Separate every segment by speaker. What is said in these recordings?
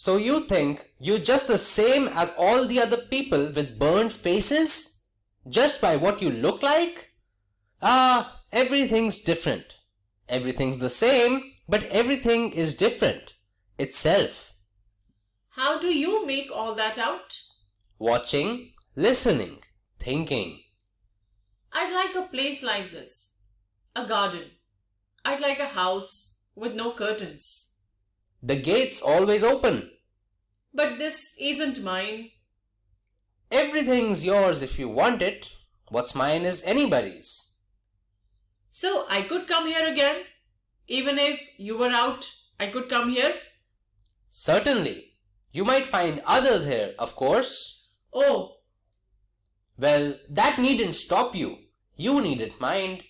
Speaker 1: So you think you're just the same as all the other people with burned faces? Just by what you look like? Ah, everything's different. Everything's the same, but everything is different itself.
Speaker 2: How do you make all that out?
Speaker 1: Watching, listening, thinking.
Speaker 2: I'd like a place like this. A garden. I'd like a house with no curtains.
Speaker 1: The gate's always open.
Speaker 2: But this isn't mine.
Speaker 1: Everything's yours if you want it. What's mine is anybody's.
Speaker 2: So I could come here again? Even if you were out, I could come here?
Speaker 1: Certainly. You might find others here, of course.
Speaker 2: Oh.
Speaker 1: Well, that needn't stop you. You needn't mind.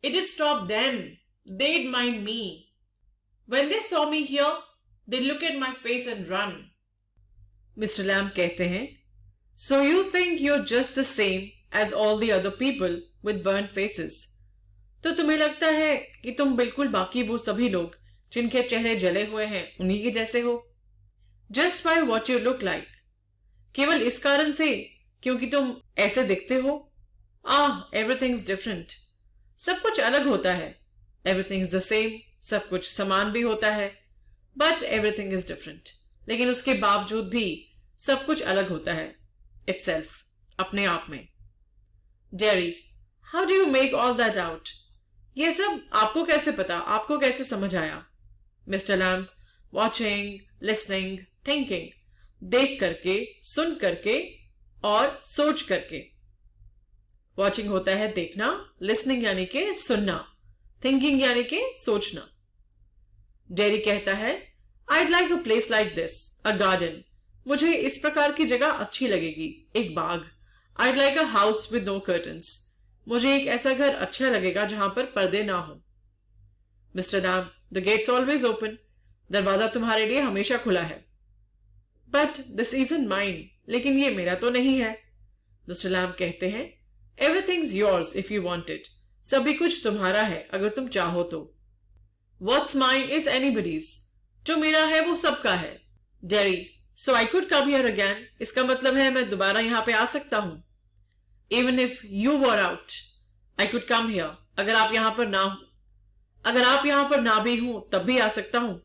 Speaker 2: It'd stop them. They'd mind me. When they saw me here, they'd look at my face and run. Mr. Lamb कहते हैं, So you think you're just the same as all the other people with burnt faces. तो तुम्हें लगता है कि तुम बिल्कुल बाकी वो सभी लोग जिनके चेहरे जले हुए हैं उन्हीं के जैसे हो. Just by what you look like. केवल इस कारण से क्योंकि तुम ऐसे दिखते हो. Everything's different. सब कुछ अलग होता है. Everything's the same. सब कुछ समान भी होता है. But everything is different. लेकिन उसके बावजूद भी सब कुछ अलग होता है. Itself. अपने आप में. Derry, how do you make all that out? ये सब आपको कैसे पता? आपको कैसे समझ आया? Mr. Lamb, watching, listening, thinking. देख करके, सुन करके और सोच करके. Watching होता है देखना, listening यानी के सुनना, thinking यानी के सोचना. Derry कहता है, I'd like a place like this, a garden. मुझे इस प्रकार की जगह अच्छी लगेगी, एक बाग. I'd like a house with no curtains. मुझे एक ऐसा घर अच्छा लगेगा जहां पर पर्दे ना हो. Mr. Lamb, the gate's always open. दरवाजा तुम्हारे लिए हमेशा खुला है. But this isn't mine. लेकिन ये मेरा तो नहीं है. Mr. Lamb कहते हैं, Everything's yours if you want it. सभी कुछ तुम्हारा है अगर तुम चाहो तो. What's mine is anybody's. जो मेरा है वो सबका है. Derry, so I could come here again. इसका मतलब है मैं दोबारा यहाँ पे आ सकता हूँ. Even if you were out, I could come here. अगर आप यहाँ पर ना हो. अगर आप यहाँ पर ना भी हो तब भी आ सकता हूँ.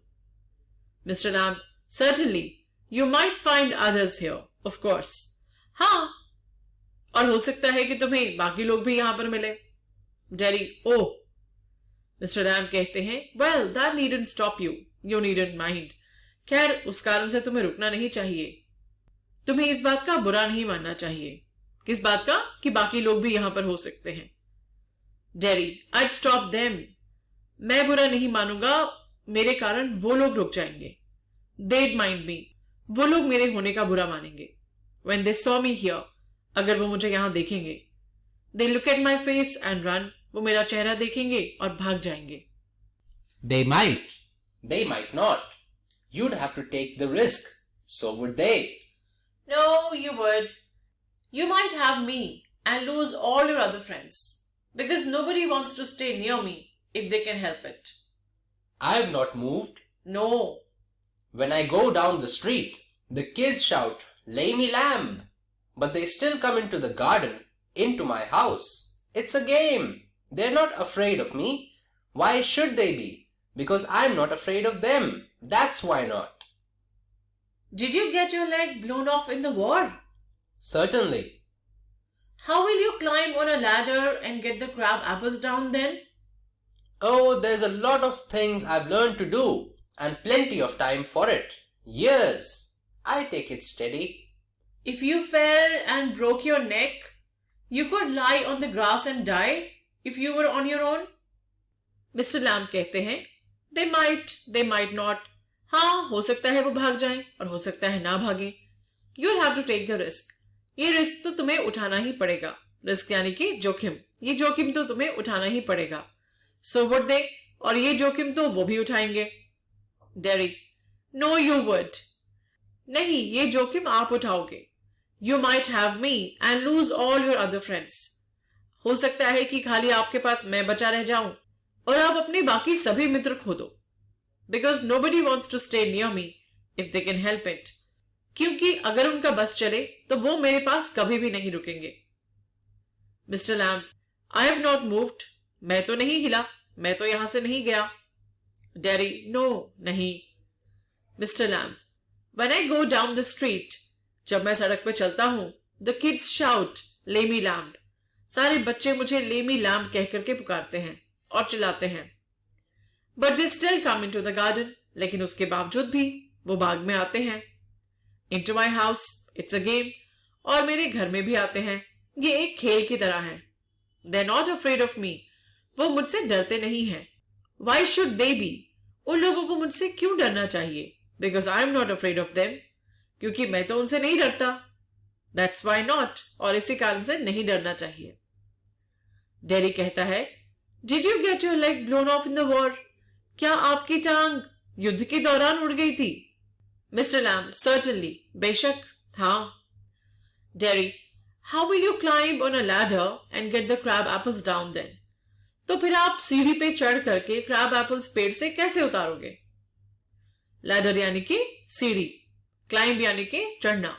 Speaker 2: Mr. Lamb, certainly. You might find others here, of course. हाँ. और हो सकता है कि तुम्हें बाकी लोग भी यहाँ पर मिले. Derry, oh. Mr. Lamb कहते हैं, Well, that needn't stop you. You needn't mind. खैर उस कारण से तुम्हें रुकना नहीं चाहिए. तुम्हें इस बात का बुरा नहीं मानना चाहिए. किस बात का? कि बाकी लोग भी यहां पर हो सकते हैं. Derry, I'd stop them. मैं बुरा नहीं मानूंगा, मेरे कारण वो लोग रुक जाएंगे. They'd mind me. वो लोग मेरे होने का बुरा मानेंगे. When they saw me here, अगर वो मुझे यहां देखेंगे. They look at my face and run. वो मेरा चेहरा देखेंगे और भाग जाएंगे.
Speaker 1: They might. They might not. You'd have to take the risk. So would they.
Speaker 2: No, you would. You might have me and lose all your other friends. Because nobody wants to stay near me if they can help it.
Speaker 1: I've not moved.
Speaker 2: No.
Speaker 1: When I go down the street, the kids shout, Lay me lamb. But they still come into the garden, into my house. It's a game. They're not afraid of me. Why should they be? Because I'm not afraid of them. That's why not.
Speaker 2: Did you get your leg blown off in the war?
Speaker 1: Certainly.
Speaker 2: How will you climb on a ladder and get the crab apples down then?
Speaker 1: Oh, there's a lot of things I've learned to do and plenty of time for it. Years. I take it steady.
Speaker 2: If you fell and broke your neck, you could lie on the grass and die if you were on your own. Mr. Lamb कहते हैं, They might not. हाँ, हो सकता है वो भाग जाएं और हो सकता है ना भागे. You'll have to take the risk. ये रिस्क तो तुम्हें उठाना ही पड़ेगा. रिस्क यानी कि जोखिम. ये जोखिम तो तुम्हें उठाना ही पड़ेगा. So would they? और ये जोखिम तो वो भी उठाएंगे. Derry, No, you would. नहीं, ये जोखिम आप उठाओगे. You might have me and lose all your other friends. हो सकता है कि खाली आपके पास मैं बचा रह जाऊं और आप अपने बाकी सभी मित्र खो दो. Because nobody wants to stay near me if they can help it. क्योंकि अगर उनका बस चले तो वो मेरे पास कभी भी नहीं रुकेंगे. Mr. Lamb, I have not moved. मैं तो नहीं हिला, मैं तो यहां से नहीं गया. Daddy, no, नहीं. Mr. Lamb, when I go down the street, जब मैं सड़क पे चलता हूं, the kids shout, Lammy Lamb. सारे बच्चे मुझे लेमी लैम्ब कह करके पुकारते हैं और चिल्लाते हैं. But they still come into the garden. लेकिन उसके बावजूद भी वो बाग में आते हैं. Into my house, it's a game. और मेरे घर में भी आते हैं. ये एक खेल की तरह है. They're not afraid of me. वो मुझसे डरते नहीं हैं. Why should they be? उन लोगों को मुझसे क्यों डरना चाहिए? Because I'm not afraid of them. क्योंकि मैं तो उनसे नहीं डरता. That's why not. और इसी कारण से नहीं डरना चाहिए. डेरी कहता है, Did you get your leg blown off in the war? क्या आपकी टांग युद्ध के दौरान उड़ गई थी? Mr. Lamb, certainly. बेशक, हाँ. Derry, how will you climb on a ladder and get the crab apples down then? तो फिर आप सीढ़ी पे चढ़ करके crab apples पेड़ से कैसे उतारोगे? Ladder यानी कि सीढ़ी, climb यानी कि चढ़ना,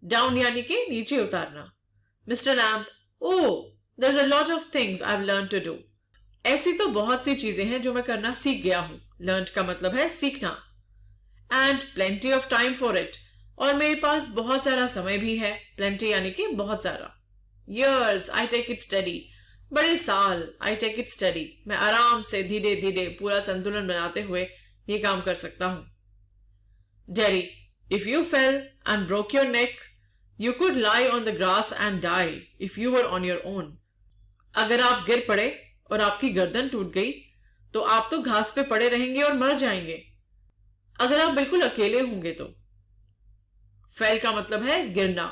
Speaker 2: down यानी कि नीचे उतारना. Mr. Lamb, oh, there's a lot of things I've learned to do. ऐसी तो बहुत सी चीजें हैं जो मैं करना सीख गया हूं. Learned का मतलब है सीखना. And plenty of time for it. और मेरे पास बहुत सारा समय भी है. Plenty यानी कि बहुत सारा. Years, I take it steady. बड़े साल, I take it steady. मैं आराम से धीरे धीरे पूरा संतुलन बनाते हुए ये काम कर सकता हूं. Derry, if you fell and broke your neck, you could lie on the grass and die if you were on your own. अगर आप गिर पड़े और आपकी गर्दन टूट गई तो आप तो घास पे पड़े रहेंगे और मर जाएंगे. अगर आप बिल्कुल अकेले होंगे तो. फेल का मतलब है गिरना.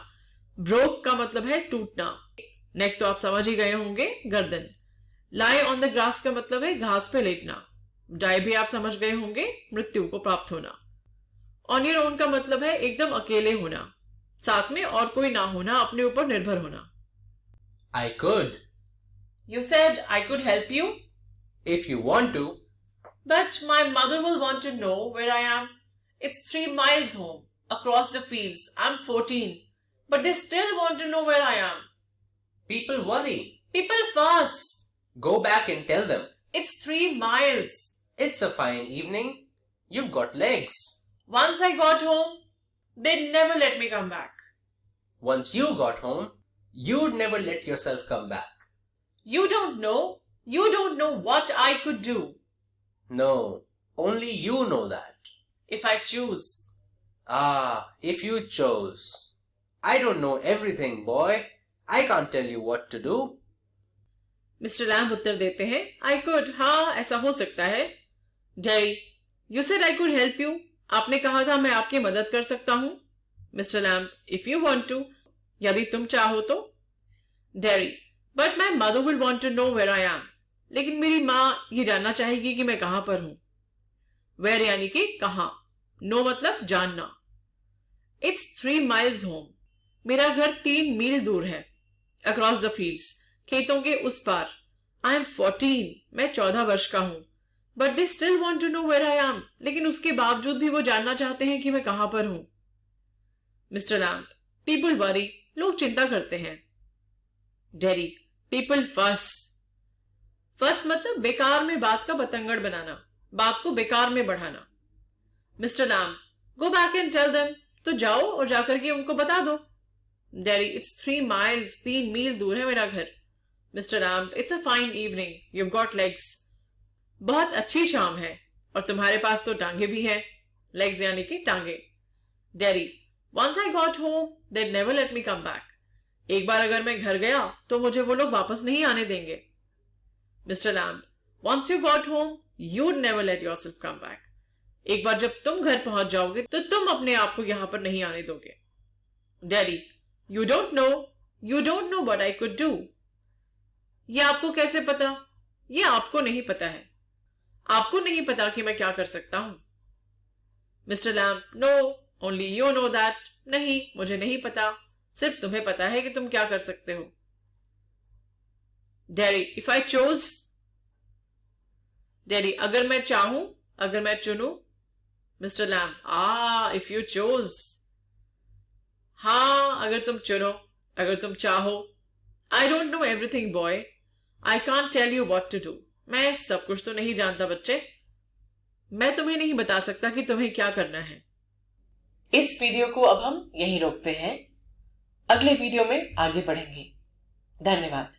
Speaker 2: ब्रोक का मतलब है टूटना. नेक तो आप समझ ही गए होंगे, गर्दन. लाई ऑन द ग्रास का मतलब है घास पे लेटना. डाई भी आप समझ गए होंगे, मृत्यु को प्राप्त होना. ऑन योर ओन का मतलब है एकदम अकेले होना, साथ में और कोई ना होना, अपने ऊपर निर्भर होना.
Speaker 1: I could.
Speaker 2: You said I could help you?
Speaker 1: If you want to.
Speaker 2: But my mother will want to know where I am. It's 3 miles home, across the fields. I'm 14. But they still want to know where I am.
Speaker 1: People worry.
Speaker 2: People fuss.
Speaker 1: Go back and tell them.
Speaker 2: It's 3 miles.
Speaker 1: It's a fine evening. You've got legs.
Speaker 2: Once I got home, they'd never let me come back.
Speaker 1: Once you got home, you'd never let yourself come back.
Speaker 2: You don't know. You don't know what I could do.
Speaker 1: No, only you know that.
Speaker 2: If I choose.
Speaker 1: Ah, if you chose. I don't know everything, boy. I can't tell you what to do.
Speaker 2: Mr. Lamb उत्तर देते हैं, I could. हाँ, ऐसा हो सकता है. Derry, you said I could help you. आपने कहा था मैं आपकी मदद कर सकता हूं. Mr. Lamb, if you want to. यदि तुम चाहो तो. Derry, but my mother will want to know where I am. लेकिन मेरी माँ ये जानना चाहेगी कि मैं कहां पर हूं. Where यानी कि कहां. No मतलब जानना. It's 3 miles home. मेरा घर 3 मील दूर है. Across the fields. खेतों के उस पार. I am 14. मैं 14 वर्ष का हूं. But they still want to know where I am. लेकिन उसके बावजूद भी वो जानना चाहते हैं कि मैं कहां पर हूं. Mr. Lamb, people worry. लोग चिंता करते हैं. Derry, people fuss. Fuss मतलब बेकार में बात का बतंगड़ बनाना, बात को बेकार में बढ़ाना. Mr. Lamb, go back and tell them. तो जाओ और जाकर के उनको बता दो. Derry, it's 3 miles. 3 मील दूर है मेरा घर. Mr. Lamb, it's a fine evening. You've got legs. बहुत अच्छी शाम है और तुम्हारे पास तो टांगे भी हैं. Legs यानी कि टांगे. Derry, once I got home, they'd never let me come back. एक बार अगर मैं घर गया तो मुझे वो लोग वापस नहीं आने देंगे. Mr. Lamb, once you got home, you'd never let yourself come back. एक बार जब तुम घर पहुंच जाओगे तो तुम अपने आप को यहां पर नहीं आने दोगे. Derry, you don't know what I could do. ये आपको कैसे पता? ये आपको नहीं पता है. आपको नहीं पता कि मैं क्या कर सकता हूं. Mr. Lamb, no, only you know that. नहीं, मुझे नहीं पता. सिर्फ तुम्हें पता है कि तुम क्या कर सकते हो. Derry, if I chose. Derry, अगर मैं चाहूं, अगर मैं चुनूं. Mister Lam, if you choose, हाँ अगर तुम चुनो, अगर तुम चाहो। I don't know everything boy, I can't tell you what to do. मैं सब कुछ तो नहीं जानता बच्चे, मैं तुम्हें नहीं बता सकता कि तुम्हें क्या करना है। इस वीडियो को अब हम यहीं रोकते हैं, अगले वीडियो में आगे बढ़ेंगे। धन्यवाद।